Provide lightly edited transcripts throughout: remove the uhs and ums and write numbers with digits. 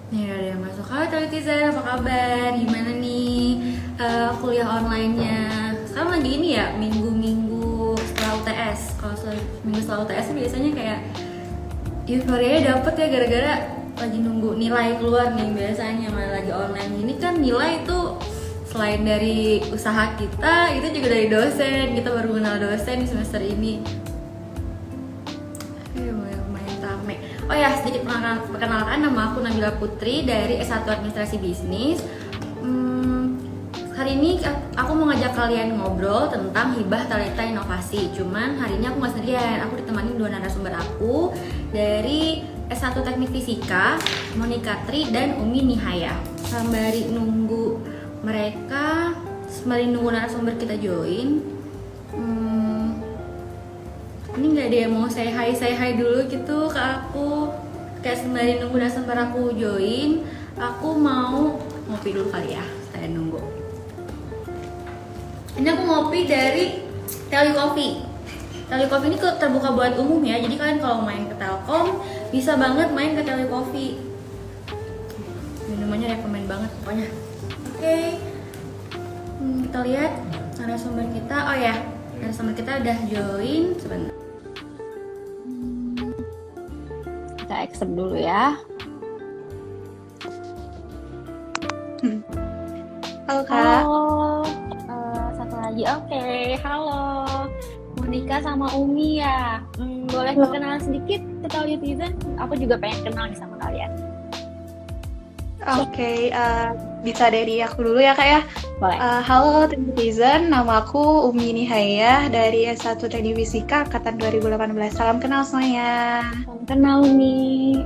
Nih ada yang masuk. Halo Telitizen, apa kabar? Gimana nih kuliah online-nya? Sekarang lagi ini ya, minggu-minggu setelah UTS. Kalau minggu setelah UTS tuh biasanya kayak euforianya dapet ya gara-gara lagi nunggu nilai keluar nih. Biasanya malah lagi online ini kan nilai itu selain dari usaha kita, itu juga dari dosen. Kita baru kenal dosen di semester ini. Lumayan rame. Oh ya, sedikit perkenalkan, nama aku Nabila Putri dari S1 Administrasi Bisnis. Hari ini aku mau ngajak kalian ngobrol tentang hibah talenta inovasi. Cuman hari ini aku nggak sendirian, aku ditemani dua narasumber aku dari S1 Teknik Fisika, Monika Tri dan Umi Nihaya. Sembari nunggu mereka, sembari nunggu narasumber kita join, ini nggak ada yang mau say hi dulu gitu ke aku. Kayak sembari nunggu narasumber aku join, aku mau ngopi dulu kali ya, saya nunggu. Ini aku ngopi dari Teli Coffee. Teli Coffee ini terbuka buat umum ya, jadi kalian kalau main ke Telkom bisa banget main ke Teli Coffee. Minumannya rekomen banget pokoknya. Oke. Kita lihat narasumber kita. Oh ya, narasumber kita udah join sebentar. Kita accept dulu ya. Halo Kak. Halo. Satu lagi. Oke. Halo. Monika sama Umi ya. Boleh perkenalan sedikit ke Telitizen? Aku juga pengen kenal nih sama kalian. Oke, bisa dari aku dulu ya Kak ya. Boleh. Halo Telitizen, nama aku Umi Nihaya dari S1 Teknik Fisika Angkatan 2018. Salam kenal semuanya. Salam kenal nih.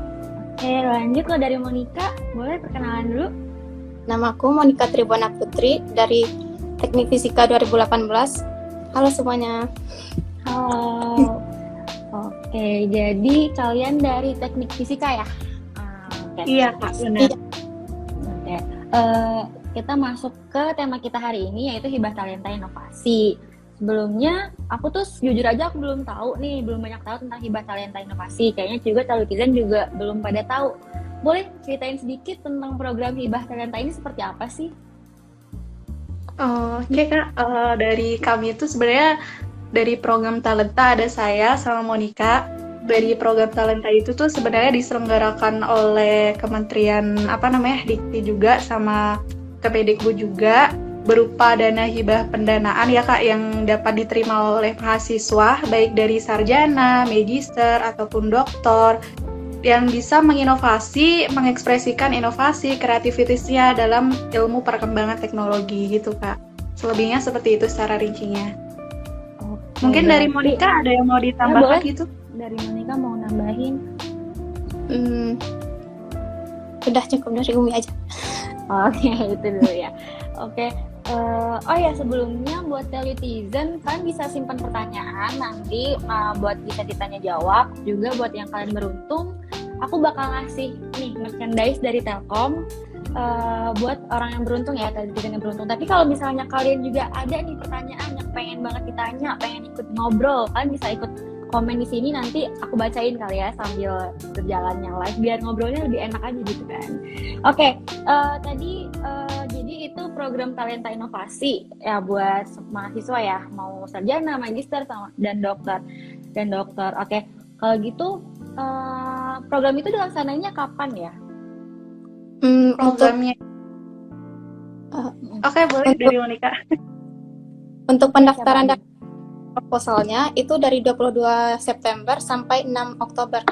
Oke, lanjut kalau dari Monika, boleh perkenalan dulu? Nama aku Monika Tribona Putri dari Teknik Fisika 2018. Halo semuanya. Halo. Oke, jadi kalian dari Teknik Fisika ya? Oke. Iya Kak, benar. Oke. Kita masuk ke tema kita hari ini, yaitu hibah talenta inovasi. Sebelumnya, aku tuh jujur aja aku belum tahu nih, belum banyak tahu tentang hibah talenta inovasi. Kayaknya juga Telitizen juga belum pada tahu. Boleh ceritain sedikit tentang program hibah talenta ini seperti apa sih? Oke Kak, dari kami itu sebenarnya dari program talenta ada saya sama Monika. Dari program talenta itu tuh sebenarnya diselenggarakan oleh Kementerian Dikti juga sama Kemendikbud juga, berupa dana hibah pendanaan ya Kak, yang dapat diterima oleh mahasiswa baik dari sarjana, magister ataupun doktor yang bisa menginovasi, mengekspresikan inovasi, kreativitasnya dalam ilmu perkembangan teknologi gitu Kak. Selebihnya seperti itu secara rincinya. Mungkin dari Monika ada yang mau ditambahkan gitu? Dari Monika mau nambahin? Udah cukup dari Umi aja. Oke, itu dulu ya. Oke. Oh ya, sebelumnya buat Telitizen kalian bisa simpan pertanyaan nanti buat bisa ditanya jawab. Juga buat yang kalian beruntung, aku bakal ngasih nih merchandise dari Telkom buat orang yang beruntung ya, Telitizen yang beruntung. Tapi kalau misalnya kalian juga ada nih pertanyaan yang pengen banget ditanya, pengen ikut ngobrol, kalian bisa ikut komen di sini, nanti aku bacain kali ya sambil berjalannya live biar ngobrolnya lebih enak aja gitu kan. Oke, tadi jadi itu program talenta inovasi ya buat mahasiswa ya, mau sarjana, magister dan dokter. Oke, kalau gitu program itu dilaksanainnya kapan ya? Programnya. Oke, boleh dari Monika. Untuk pendaftaran dan proposalnya itu dari 22 September sampai 6 Oktober.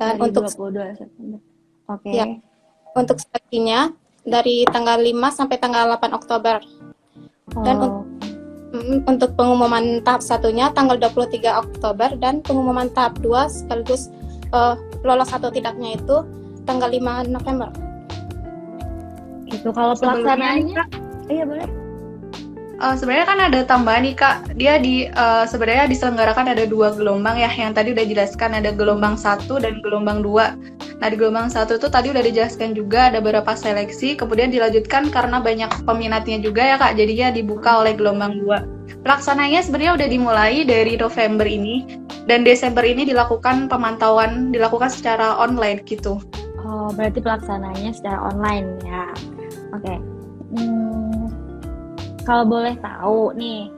Dan dari untuk 22 September. Oke. Ya, untuk seleksinya dari tanggal 5 sampai tanggal 8 Oktober. Dan untuk pengumuman tahap satunya tanggal 23 Oktober dan pengumuman tahap 2 sekaligus lolos atau tidaknya itu tanggal 5 November. Itu kalau pelaksanaannya? Iya boleh. Sebenarnya kan ada tambahan nih Kak, dia sebenarnya diselenggarakan ada 2 gelombang ya, yang tadi udah dijelaskan ada gelombang 1 dan gelombang 2. Nah di gelombang 1 itu tadi udah dijelaskan juga ada beberapa seleksi, kemudian dilanjutkan karena banyak peminatnya juga ya Kak, jadinya dibuka oleh gelombang 2. Pelaksananya sebenarnya udah dimulai dari November ini, dan Desember ini dilakukan pemantauan, dilakukan secara online gitu. Oh, berarti pelaksananya secara online ya. Oke. Kalau boleh tahu nih,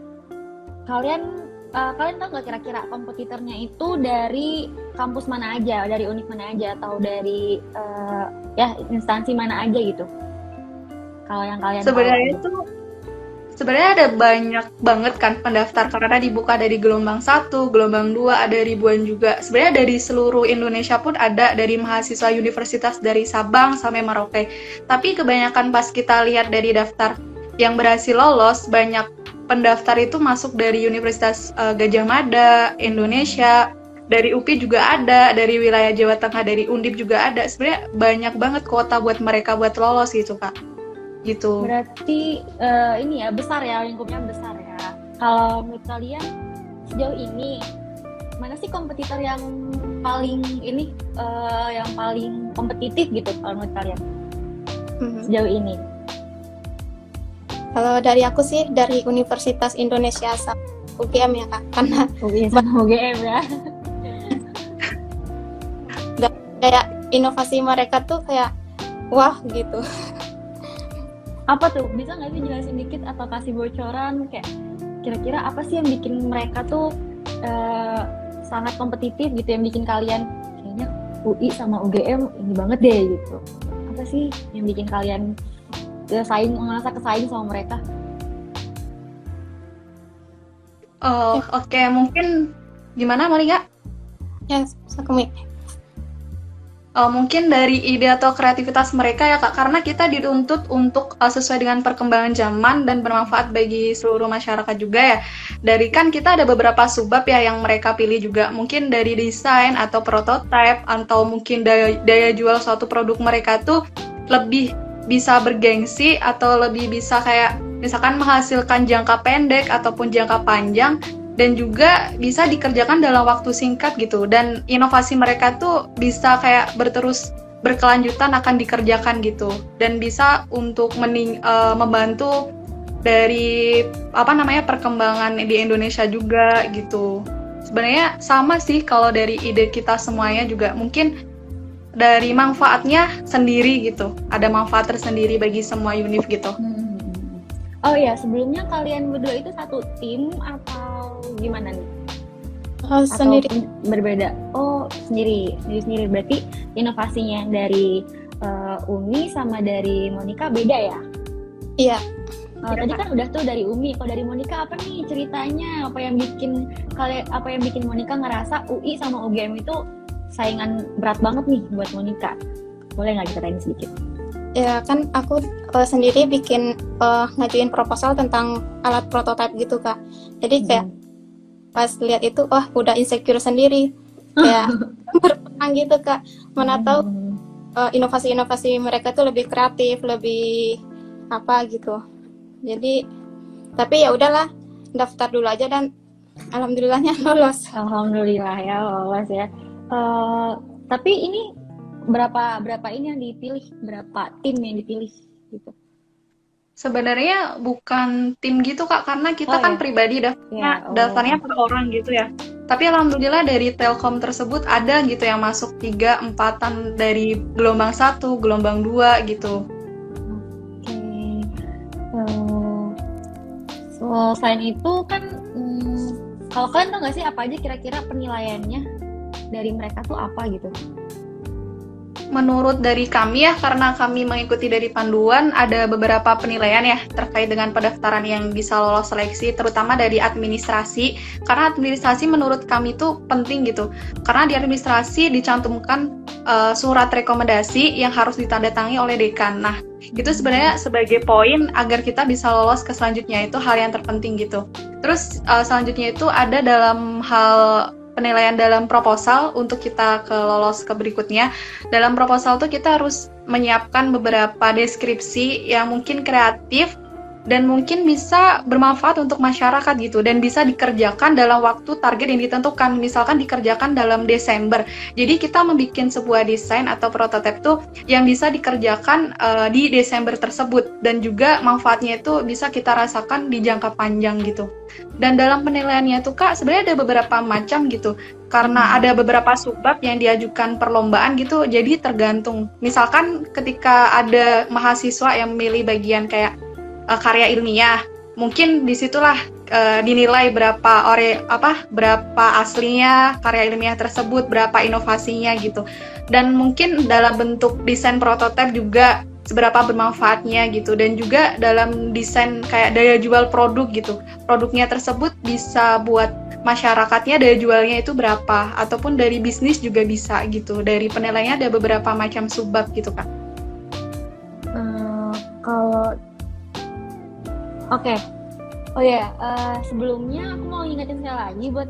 kalian tahu nggak kira-kira kompetitornya itu dari kampus mana aja, dari univ mana aja, atau dari ya instansi mana aja gitu? Kalau yang kalian Sebenarnya tahu. sebenarnya ada banyak banget kan pendaftar karena dibuka dari gelombang 1, gelombang 2, ada ribuan juga. Sebenarnya dari seluruh Indonesia pun ada, dari mahasiswa universitas dari Sabang sampai Merauke. Tapi kebanyakan pas kita lihat dari daftar yang berhasil lolos, banyak pendaftar itu masuk dari Universitas Gajah Mada, Indonesia, dari UPI juga ada, dari wilayah Jawa Tengah, dari Undip juga ada. Sebenarnya banyak banget kuota buat mereka buat lolos gitu, Kak. Gitu. Berarti ini ya besar ya, lingkupnya besar ya. Kalau menurut kalian sejauh ini mana sih kompetitor yang paling yang paling kompetitif gitu kalau menurut kalian sejauh ini? Kalau dari aku sih dari Universitas Indonesia sama UGM ya Kak, karena UI sama UGM ya. kayak inovasi mereka tuh kayak wah gitu. Apa tuh? Bisa nggak sih jelasin dikit atau kasih bocoran kayak kira-kira apa sih yang bikin mereka tuh sangat kompetitif gitu, yang bikin kalian kayaknya UI sama UGM ini banget deh gitu. Apa sih yang bikin kalian ngerasa kesaing sama mereka? Oh, oke. Mungkin gimana Malia? Ya, Sakumi. Mungkin dari ide atau kreativitas mereka ya Kak, karena kita dituntut untuk sesuai dengan perkembangan zaman dan bermanfaat bagi seluruh masyarakat juga ya. Dari kan kita ada beberapa subbab ya yang mereka pilih juga, mungkin dari desain atau prototype, atau mungkin daya jual suatu produk mereka tuh lebih bisa bergengsi atau lebih bisa kayak misalkan menghasilkan jangka pendek ataupun jangka panjang, dan juga bisa dikerjakan dalam waktu singkat gitu, dan inovasi mereka tuh bisa kayak berkelanjutan akan dikerjakan gitu, dan bisa untuk membantu dari perkembangan di Indonesia juga gitu. Sebenarnya sama sih kalau dari ide kita semuanya juga, mungkin dari manfaatnya sendiri gitu, ada manfaat tersendiri bagi semua univ gitu. Oh ya, sebelumnya kalian berdua itu satu tim atau gimana nih? Sendiri. Atau berbeda? Oh, sendiri. Berarti inovasinya yang dari Umi sama dari Monica beda ya? Iya. Tadi kan udah tuh dari Umi. Kalau dari Monica apa nih ceritanya? Apa yang bikin Monica ngerasa UI sama UGM itu saingan berat banget nih buat Monica? Boleh nggak diceritain sedikit? Ya kan aku sendiri bikin ngajuin proposal tentang alat prototipe gitu Kak. Jadi kayak pas lihat itu wah udah insecure sendiri, kayak berperang gitu Kak. Mana tahu inovasi-inovasi mereka tuh lebih kreatif, lebih apa gitu. Jadi tapi ya udahlah, daftar dulu aja dan alhamdulillahnya lolos. Alhamdulillah ya lolos ya. Tapi ini berapa ini yang dipilih, berapa tim yang dipilih gitu? Sebenarnya bukan tim gitu Kak, karena kita kan pribadi daftarnya per orang gitu ya. Tapi alhamdulillah dari Telkom tersebut ada gitu yang masuk 3-4 dari gelombang 1, gelombang 2 gitu. Oke. So, selain itu kan kalau kalian tahu nggak sih apa aja kira-kira penilaiannya dari mereka tuh apa gitu? Menurut dari kami ya, karena kami mengikuti dari panduan, ada beberapa penilaian ya terkait dengan pendaftaran yang bisa lolos seleksi, terutama dari administrasi. Karena administrasi menurut kami itu penting gitu. Karena di administrasi dicantumkan surat rekomendasi yang harus ditandatangani oleh dekan. Nah, itu sebenarnya sebagai poin agar kita bisa lolos ke selanjutnya, itu hal yang terpenting gitu. Terus selanjutnya itu ada dalam hal penilaian dalam proposal untuk kita lolos ke berikutnya. Dalam proposal tuh kita harus menyiapkan beberapa deskripsi yang mungkin kreatif dan mungkin bisa bermanfaat untuk masyarakat gitu dan bisa dikerjakan dalam waktu target yang ditentukan. Misalkan dikerjakan dalam Desember. Jadi kita membuat sebuah desain atau prototipe tuh yang bisa dikerjakan di Desember tersebut dan juga manfaatnya itu bisa kita rasakan di jangka panjang gitu. Dan dalam penilaiannya tuh Kak, sebenarnya ada beberapa macam gitu. Karena ada beberapa subbab yang diajukan perlombaan gitu, jadi tergantung. Misalkan ketika ada mahasiswa yang memilih bagian kayak karya ilmiah, mungkin disitulah dinilai berapa aslinya karya ilmiah tersebut, berapa inovasinya gitu. Dan mungkin dalam bentuk desain prototipe juga seberapa bermanfaatnya gitu, dan juga dalam desain kayak daya jual produk gitu, produknya tersebut bisa buat masyarakatnya daya jualnya itu berapa, ataupun dari bisnis juga bisa gitu. Dari penilaiannya ada beberapa macam subbab gitu Kak. Oh ya, sebelumnya aku mau ingetin sekali lagi buat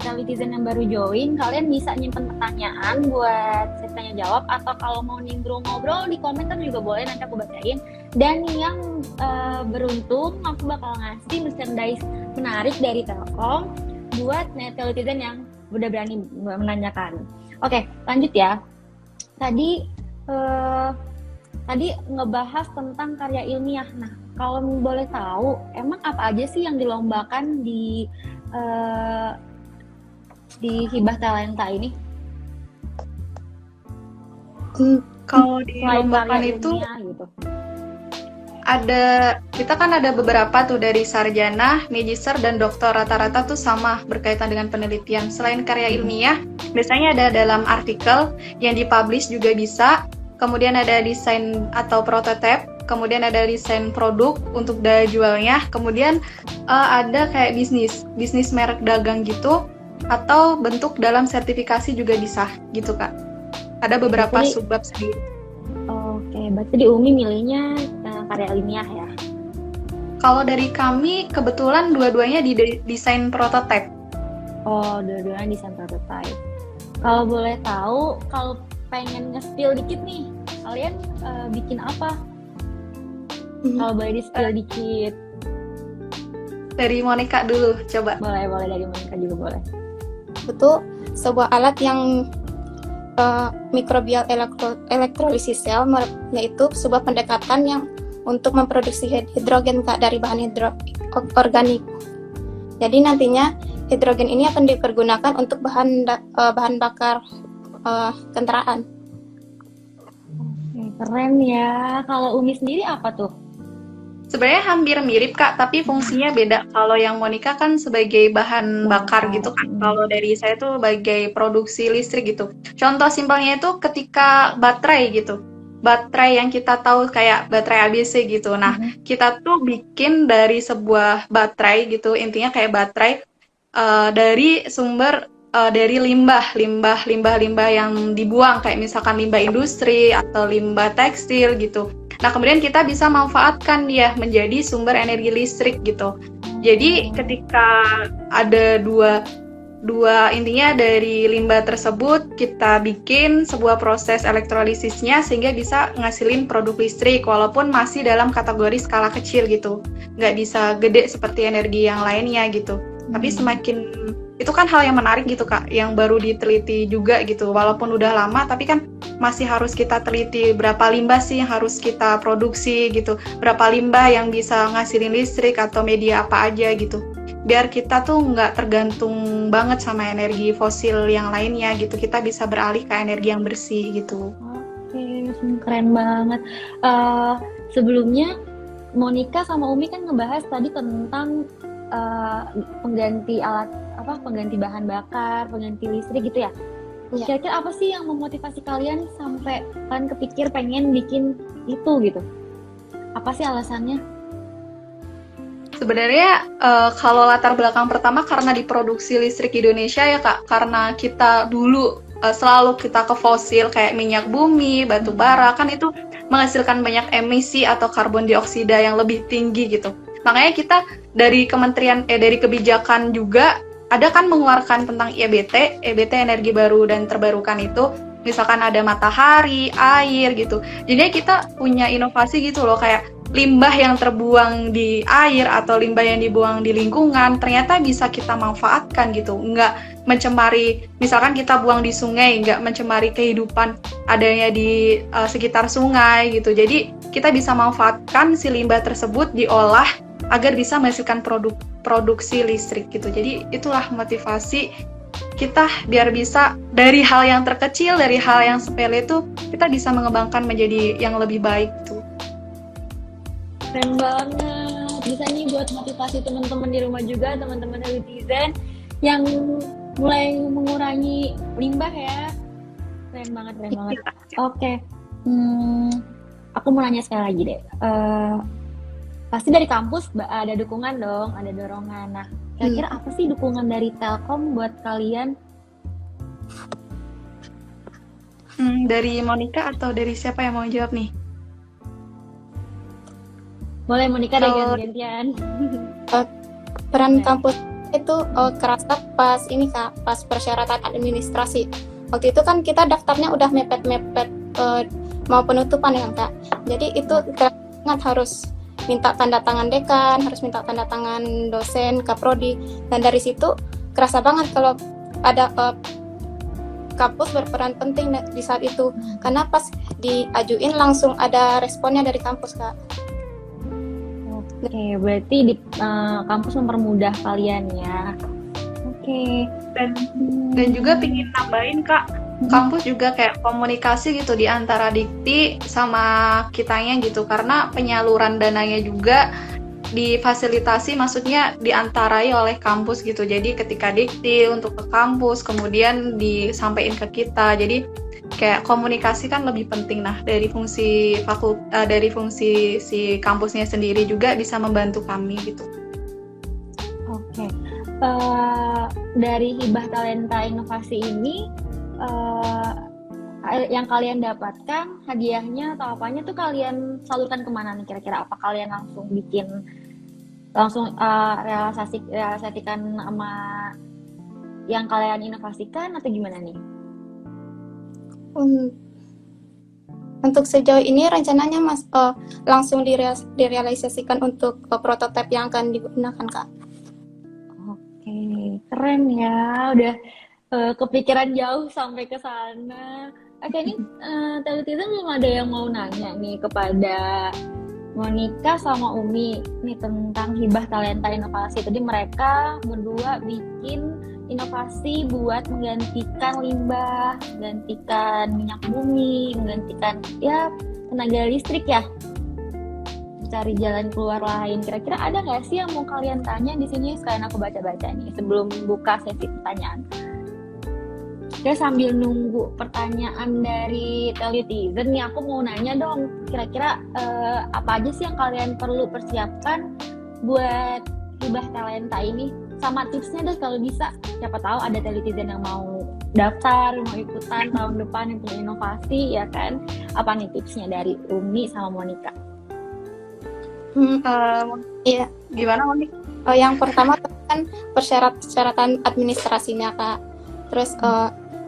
telitizen yang baru join, kalian bisa nyimpen pertanyaan buat sesi tanya jawab, atau kalau mau nimbrung ngobrol di komentar juga boleh, nanti aku bacain. Dan yang beruntung aku bakal ngasih merchandise menarik dari Telkom buat telitizen yang udah berani menanyakan. Oke, lanjut ya. Tadi ngebahas tentang karya ilmiah. Nah, kalau boleh tahu, emang apa aja sih yang dilombakan di Hibah Talenta ini? Kalau dilombakan itu gitu. Kita kan ada beberapa tuh dari sarjana, magister, dan doktor, rata-rata tuh sama berkaitan dengan penelitian. Selain karya ilmiah, biasanya ada dalam artikel yang dipublish juga bisa. Kemudian ada desain atau prototipe, kemudian ada desain produk untuk daya jualnya, kemudian ada kayak bisnis merek dagang gitu, atau bentuk dalam sertifikasi juga bisa gitu Kak. Ada beberapa subbab sendiri. Oke, berarti di UMI milihnya karya ilmiah ya? Kalau dari kami kebetulan dua-duanya di desain prototipe. Oh, dua-duanya desain prototipe. Kalau boleh tahu, kalau pengen nge-spill dikit nih, kalian bikin apa? Kalau boleh di-spill dikit. Dari Monica dulu, coba. Boleh dari Monica juga boleh. Itu sebuah alat yang microbial electrolysis cell, yaitu sebuah pendekatan yang untuk memproduksi hidrogen dari bahan organik. Jadi nantinya hidrogen ini akan dipergunakan untuk bahan bakar kendaraan. Keren ya. Kalau Umi sendiri apa tuh? Sebenarnya hampir mirip Kak, tapi fungsinya beda. Kalau yang Monica kan sebagai bahan bakar gitu kan. Kalau dari saya tuh sebagai produksi listrik gitu. Contoh simpelnya itu ketika baterai gitu. Baterai yang kita tahu kayak baterai ABC gitu. Nah, kita tuh bikin dari sebuah baterai gitu. Intinya kayak baterai dari sumber dari limbah yang dibuang, kayak misalkan limbah industri atau limbah tekstil gitu. Nah, kemudian kita bisa manfaatkan dia menjadi sumber energi listrik gitu. Jadi ketika ada dua intinya dari limbah tersebut, kita bikin sebuah proses elektrolitisnya sehingga bisa ngasilin produk listrik walaupun masih dalam kategori skala kecil gitu. Nggak bisa gede seperti energi yang lainnya gitu. Tapi semakin itu kan hal yang menarik gitu Kak, yang baru diteliti juga gitu. Walaupun udah lama, tapi kan masih harus kita teliti berapa limbah sih yang harus kita produksi gitu. Berapa limbah yang bisa ngasilin listrik atau media apa aja gitu. Biar kita tuh nggak tergantung banget sama energi fosil yang lainnya gitu. Kita bisa beralih ke energi yang bersih gitu. Oke, keren banget. Sebelumnya Monica sama Umi kan ngebahas tadi tentang pengganti bahan bakar, pengganti listrik gitu ya. Kira-kira apa sih yang memotivasi kalian sampai kalian kepikir pengen bikin itu gitu? Apa sih alasannya? Sebenarnya kalau latar belakang pertama karena diproduksi listrik Indonesia ya Kak, karena kita dulu selalu kita ke fosil kayak minyak bumi, batu bara, kan itu menghasilkan banyak emisi atau karbon dioksida yang lebih tinggi gitu. Makanya kita dari dari kebijakan juga ada kan mengeluarkan tentang EBT energi baru dan terbarukan itu. Misalkan ada matahari, air gitu. Jadi kita punya inovasi gitu loh, kayak limbah yang terbuang di air atau limbah yang dibuang di lingkungan ternyata bisa kita manfaatkan gitu, nggak mencemari, misalkan kita buang di sungai, nggak mencemari kehidupan adanya di sekitar sungai gitu. Jadi kita bisa manfaatkan si limbah tersebut diolah agar bisa menghasilkan produksi listrik gitu. Jadi itulah motivasi kita biar bisa dari hal yang terkecil, dari hal yang sepele itu kita bisa mengembangkan menjadi yang lebih baik tuh. Keren banget. Bisa nih buat motivasi teman-teman di rumah juga, teman-teman netizen yang mulai mengurangi limbah ya. Keren banget, keren banget. Oke. Aku mau nanya sekali lagi deh. Pasti dari kampus ada dukungan dong, ada dorongan. Nah, kira-kira apa sih dukungan dari Telkom buat kalian? Dari Monica atau dari siapa yang mau jawab nih? Boleh Monica deh ganti-gantian. Peran kampus itu kerasa pas ini Kak, pas persyaratan administrasi. Waktu itu kan kita daftarnya udah mepet-mepet mau penutupan ya Kak. Jadi itu sangat harus minta tanda tangan dekan, harus minta tanda tangan dosen, kaprodi, dan dari situ kerasa banget kalau ada kampus berperan penting di saat itu, karena pas diajuin langsung ada responnya dari kampus Kak. Oke, berarti di kampus mempermudah kalian ya. Oke. Dan juga pingin nambahin Kak, kampus juga kayak komunikasi gitu di antara Dikti sama kitanya gitu, karena penyaluran dananya juga difasilitasi, maksudnya diantarai oleh kampus gitu. Jadi ketika Dikti untuk ke kampus kemudian disampaikan ke kita. Jadi kayak komunikasi kan lebih penting. Nah, dari fungsi si kampusnya sendiri juga bisa membantu kami gitu. Oke. Dari hibah talenta inovasi ini yang kalian dapatkan hadiahnya atau apanya tuh kalian salurkan kemana nih kira-kira? Apa kalian langsung realisasikan sama yang kalian inovasikan atau gimana nih? Untuk sejauh ini rencananya langsung direalisasikan untuk prototipe yang akan digunakan Kak. Oke, keren ya, udah kepikiran jauh sampai ke sana. Oke, ini Telitizen belum ada yang mau nanya nih kepada Monica sama Umi nih tentang hibah talenta inovasi. Tadi mereka berdua bikin inovasi buat menggantikan limbah, menggantikan minyak bumi, menggantikan ya tenaga listrik ya. Cari jalan keluar lain. Kira-kira ada nggak sih yang mau kalian tanya di sini? Sekalian aku baca-baca nih sebelum buka sesi pertanyaan. Oke, sambil nunggu pertanyaan dari Telitizen nih, aku mau nanya dong. Kira-kira apa aja sih yang kalian perlu persiapkan buat hibah talenta ini? Sama tipsnya deh kalau bisa. Siapa tahu ada Telitizen yang mau daftar, mau ikutan tahun depan yang punya inovasi ya kan? Apa nih tipsnya dari Umi sama Monica? Iya. Gimana Monica? Yang pertama kan persyaratan administrasinya Kak. Terus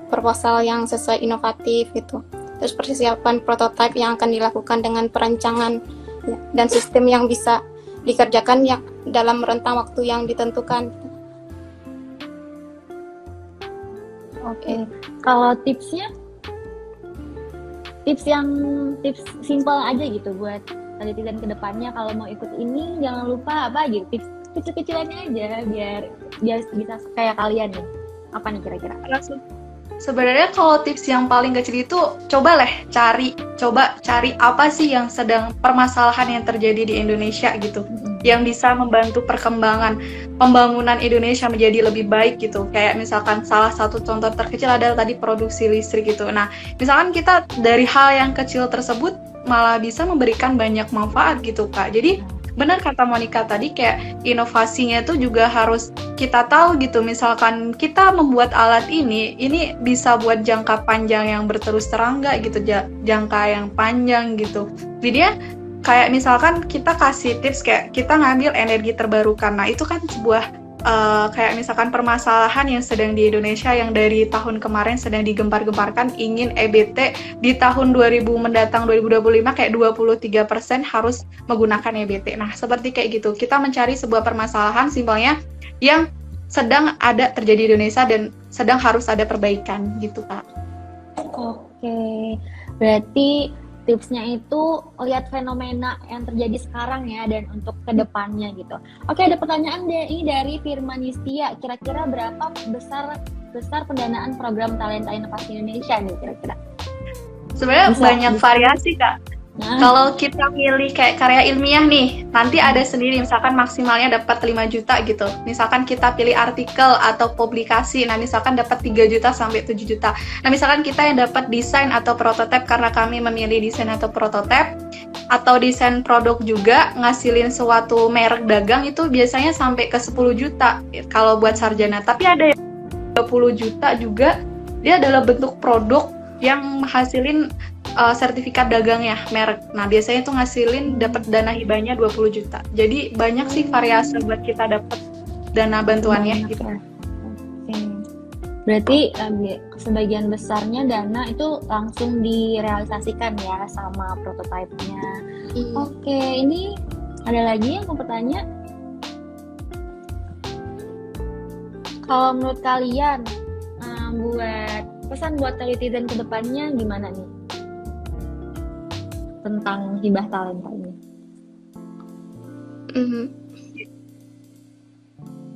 proposal yang sesuai inovatif gitu. Terus persiapan prototipe yang akan dilakukan dengan perancangan ya, dan sistem yang bisa dikerjakan yang dalam rentang waktu yang ditentukan. Oke. Kalau tipsnya? Tips simple aja gitu buat Telitizen ke depannya kalau mau ikut ini jangan lupa apa gitu. Tips kecil-kecilannya aja biar bisa kayak kalian nih. Apa nih kira-kira? Sebenarnya kalau tips yang paling kecil itu coba cari apa sih yang sedang permasalahan yang terjadi di Indonesia gitu, yang bisa membantu perkembangan pembangunan Indonesia menjadi lebih baik gitu. Kayak misalkan salah satu contoh terkecil adalah tadi produksi listrik gitu. Nah, misalkan kita dari hal yang kecil tersebut malah bisa memberikan banyak manfaat gitu Kak. Jadi benar kata Monica tadi, kayak inovasinya itu juga harus kita tahu gitu. Misalkan kita membuat alat ini bisa buat jangka panjang yang berterus terang nggak gitu, jangka yang panjang gitu. Jadi ya kayak misalkan kita kasih tips kayak kita ngambil energi terbarukan. Nah itu kan sebuah kayak misalkan permasalahan yang sedang di Indonesia yang dari tahun kemarin sedang digempar-gemparkan, ingin EBT di tahun 2000 mendatang 2025 kayak 23% harus menggunakan EBT. Nah, seperti kayak gitu. Kita mencari sebuah permasalahan simpelnya yang sedang ada terjadi di Indonesia dan sedang harus ada perbaikan gitu, Kak. Oke, berarti tipsnya itu lihat fenomena yang terjadi sekarang ya dan untuk kedepannya gitu. Oke, ada pertanyaan ini dari Firman Yustia. Kira-kira berapa besar pendanaan program Talenta Inovasi Indonesia nih kira-kira? Sebenarnya banyak variasi, Kak. Kalau kita milih kayak karya ilmiah nih, nanti ada sendiri, misalkan maksimalnya dapat 5 juta gitu. Misalkan kita pilih artikel atau publikasi, nah misalkan dapat 3 juta sampai 7 juta. Nah misalkan kita yang dapat desain atau prototipe, karena kami memilih desain atau prototipe, atau desain produk juga, ngasilin suatu merek dagang itu biasanya sampai ke 10 juta kalau buat sarjana. Tapi ada yang 20 juta juga, dia adalah bentuk produk yang menghasilin sertifikat dagangnya, merek. Nah, biasanya itu ngasilin dapat dana hibahnya 20 juta. Jadi banyak sih variasi buat kita dapat dana bantuannya gitu. Ya. Oke. Berarti sebagian besarnya dana itu langsung direalisasikan ya sama prototipenya. Oke, ini ada lagi yang mau bertanya. Kalau menurut kalian buat pesan buat netizen ke depannya gimana nih? Tentang hibah talenta ini.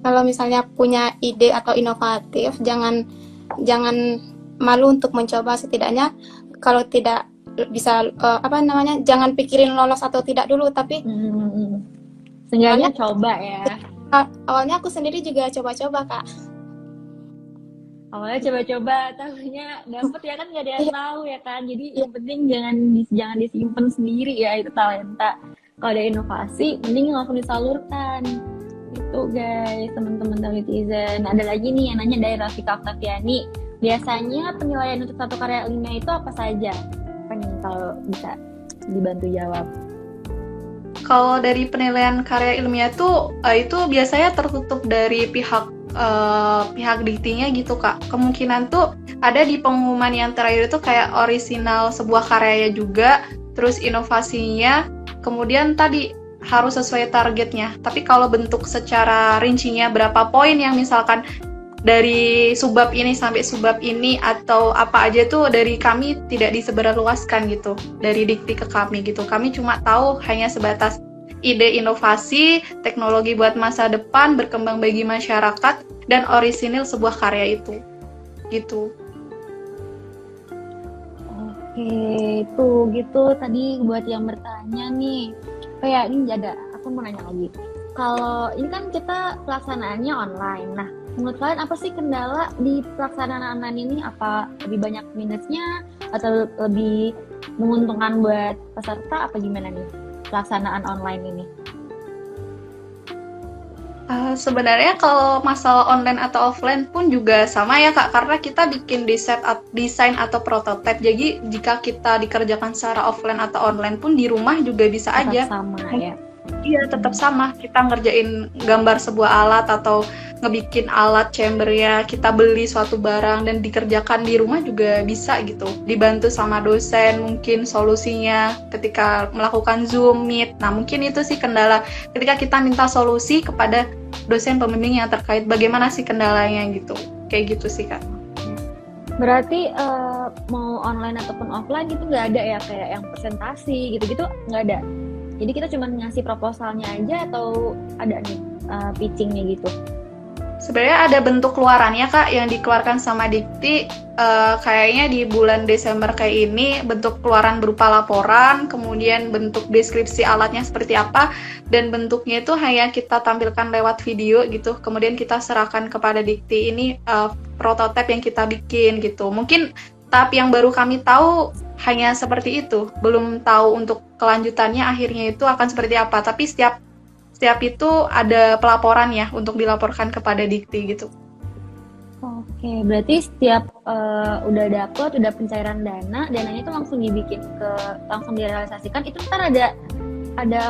Kalau misalnya punya ide atau inovatif, jangan malu untuk mencoba. Setidaknya kalau tidak bisa jangan pikirin lolos atau tidak dulu, tapi seenggaknya coba ya. Awalnya aku sendiri juga coba-coba, Kak. Awalnya coba-coba, tahunya dapet ya kan, nggak ada yang tahu ya kan. Jadi yang penting jangan disimpan sendiri ya itu talenta. Kalau ada inovasi, mending langsung disalurkan. Itu guys, teman-teman netizen. Ada lagi nih yang nanya dari Rafika Oktaviani. Biasanya penilaian untuk satu karya ilmiah itu apa saja? Pengen kalau bisa dibantu jawab. Kalau dari penilaian karya ilmiah itu biasanya tertutup dari pihak diktinya gitu, Kak. Kemungkinan tuh ada di pengumuman yang terakhir itu kayak orisinal sebuah karyanya juga, terus inovasinya, kemudian tadi harus sesuai targetnya. Tapi kalau bentuk secara rincinya berapa poin yang misalkan dari subbab ini sampai subbab ini atau apa aja tuh dari kami tidak disebarluaskan gitu, dari dikti ke kami gitu. Kami cuma tahu hanya sebatas ide inovasi, teknologi buat masa depan, berkembang bagi masyarakat, dan orisinil sebuah karya itu. Gitu. Oke, itu gitu tadi buat yang bertanya nih. Kayak ini aku mau nanya lagi. Kalau ini kan kita pelaksanaannya online. Nah, menurut kalian apa sih kendala di pelaksanaan online ini? Apa lebih banyak minusnya atau lebih menguntungkan buat peserta apa gimana nih pelaksanaan online ini? Sebenarnya kalau masalah online atau offline pun juga sama ya, Kak, karena kita bikin desain atau prototipe. Jadi jika kita dikerjakan secara offline atau online pun di rumah juga bisa tetap aja. Sama ya. Iya, tetap sama. Kita ngerjain gambar sebuah alat atau ngebikin alat chambernya, kita beli suatu barang dan dikerjakan di rumah juga bisa gitu. Dibantu sama dosen mungkin solusinya ketika melakukan Zoom, Meet. Nah, mungkin itu sih kendala ketika kita minta solusi kepada dosen pembimbing yang terkait bagaimana sih kendalanya gitu. Kayak gitu sih, Kak. Berarti mau online ataupun offline gitu nggak ada ya kayak yang presentasi gitu-gitu nggak ada. Jadi kita cuma ngasih proposalnya aja atau ada nih pitchingnya gitu? Sebenarnya ada bentuk keluarannya, Kak, yang dikeluarkan sama Dikti. Kayaknya di bulan Desember kayak ini bentuk keluaran berupa laporan, kemudian bentuk deskripsi alatnya seperti apa, dan bentuknya itu hanya kita tampilkan lewat video gitu. Kemudian kita serahkan kepada Dikti ini prototipe yang kita bikin gitu. Mungkin tahap yang baru kami tahu hanya seperti itu, belum tahu untuk kelanjutannya akhirnya itu akan seperti apa. Tapi setiap itu ada pelaporan ya untuk dilaporkan kepada Dikti gitu. Oke, berarti setiap udah dapet, udah pencairan dananya itu langsung langsung direalisasikan. Itu ntar ada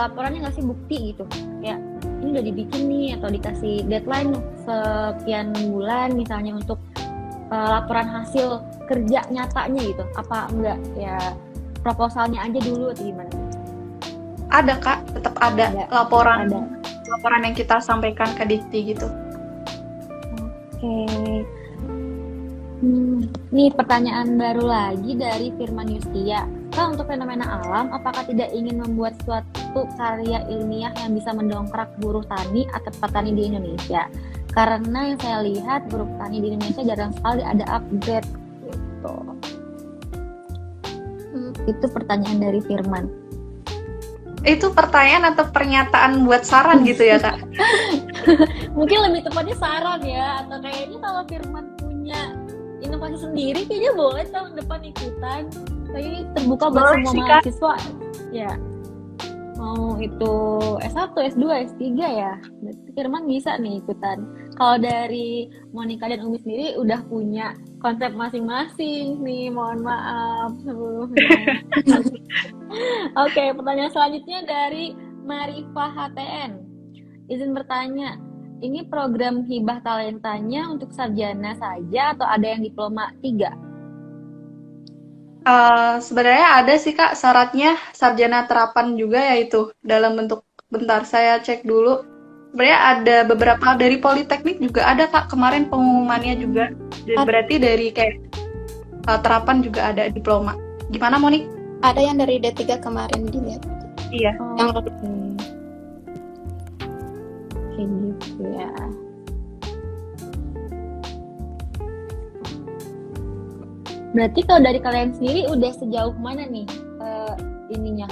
laporannya nggak sih, bukti gitu? Ya, ini udah dibikin nih atau dikasih deadline sekian bulan misalnya untuk laporan hasil kerja nyatanya gitu, apa enggak ya proposalnya aja dulu atau gimana? Ada Kak, tetap ada laporan Ada. laporan yang kita sampaikan ke Dikti gitu. Oke. Nih pertanyaan baru lagi dari Firman Yustia. Kak, untuk fenomena alam, apakah tidak ingin membuat suatu karya ilmiah yang bisa mendongkrak buruh tani atau petani di Indonesia? Karena yang saya lihat buruh tani di Indonesia jarang sekali ada upgrade gitu. Itu pertanyaan dari Firman. Itu pertanyaan atau pernyataan buat saran gitu ya Kak? Mungkin lebih tepatnya saran ya, atau kayaknya kalau Firman punya inovasi sendiri kayaknya boleh tahun depan ikutan. Kayaknya terbuka buat Boleh semua sih, Kak. mahasiswa ya, mau itu S1, S2, S3 ya, berarti Firman bisa nih ikutan. Kalau dari Monica dan Umi sendiri udah punya konsep masing-masing nih, mohon maaf sebelumnya. Oke, pertanyaan selanjutnya dari Marifah HTN. Izin bertanya, ini program hibah talentanya untuk sarjana saja atau ada yang diploma 3? Sebenarnya ada sih Kak syaratnya sarjana terapan juga, yaitu dalam bentuk, bentar saya cek dulu. Sebenarnya ada beberapa dari Politeknik juga ada Kak, kemarin pengumumannya juga. Dan berarti dari kayak terapan juga ada diploma. Gimana Monik? Ada yang dari D3 kemarin dilihat. Iya. Yang Kayak gitu ya. Berarti kalau dari kalian sendiri udah sejauh mana nih ininya,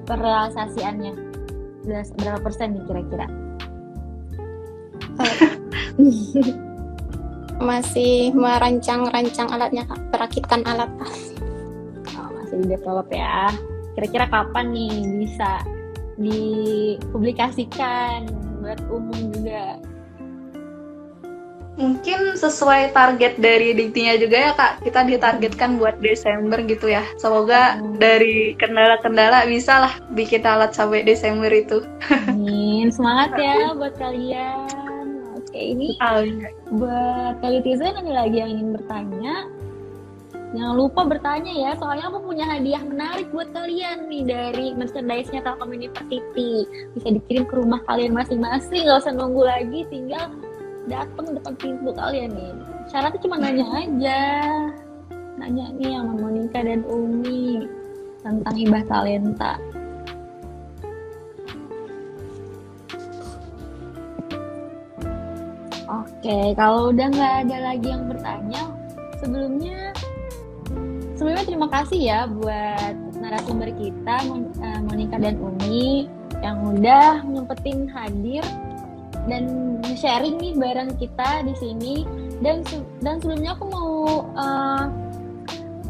perrealisasiannya? Udah berapa persen nih kira-kira? masih merancang-rancang alatnya, Kak. Perakitan alat. Oh, masih di develop ya. Kira-kira kapan nih bisa dipublikasikan buat umum juga? Mungkin sesuai target dari Diktinya juga ya Kak, kita ditargetkan buat Desember gitu ya. Semoga dari kendala-kendala bisa lah bikin alat sampai Desember itu. Amin, semangat ya buat kalian. Oke, ini buat Telitizen ada lagi yang ingin bertanya. Jangan lupa bertanya ya, soalnya aku punya hadiah menarik buat kalian nih dari merchandise-nya Telkom University. Bisa dikirim ke rumah kalian masing-masing, nggak usah nunggu lagi, tinggal datang depan pintu kalian nih. Syaratnya cuma nanya aja. Nanya nih sama Monica dan Umi tentang hibah talenta. Oke, kalau udah nggak ada lagi yang bertanya, sebelumnya terima kasih ya buat narasumber kita, Monica dan Umi, yang udah nyempetin hadir dan sharing nih bareng kita di sini. Dan sebelumnya aku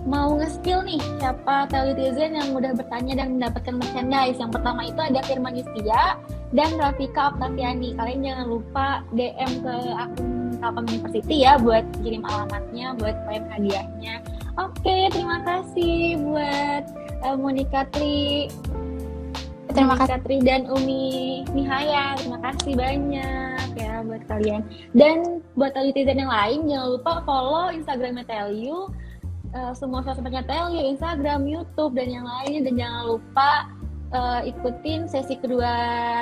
mau nge-skill nih siapa Telitizen yang udah bertanya dan mendapatkan merchandise. Yang pertama itu ada Firman Yustia dan Rafika Octaviani. Kalian jangan lupa DM ke akun Telkom University ya buat kirim alamatnya, buat klaim hadiahnya. Oke, terima kasih buat Monica Tri. Terima kasih. Tri dan Umi Nihaya, terima kasih banyak ya buat kalian. Dan buat Telitizen yang lain, jangan lupa follow Instagramnya Teliu, semua sosmednya Teliu, Instagram, YouTube, dan yang lainnya. Dan jangan lupa ikutin sesi kedua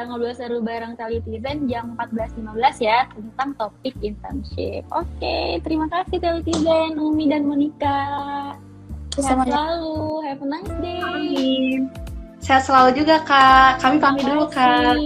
ngobrol seru bareng Telitizen jam 14.15 ya, tentang topik internship. Oke, terima kasih Telitizen, Umi dan Monica. Sehat selalu, have a nice day. Amin. Sehat selalu juga Kak. Kami pamit dulu Kak.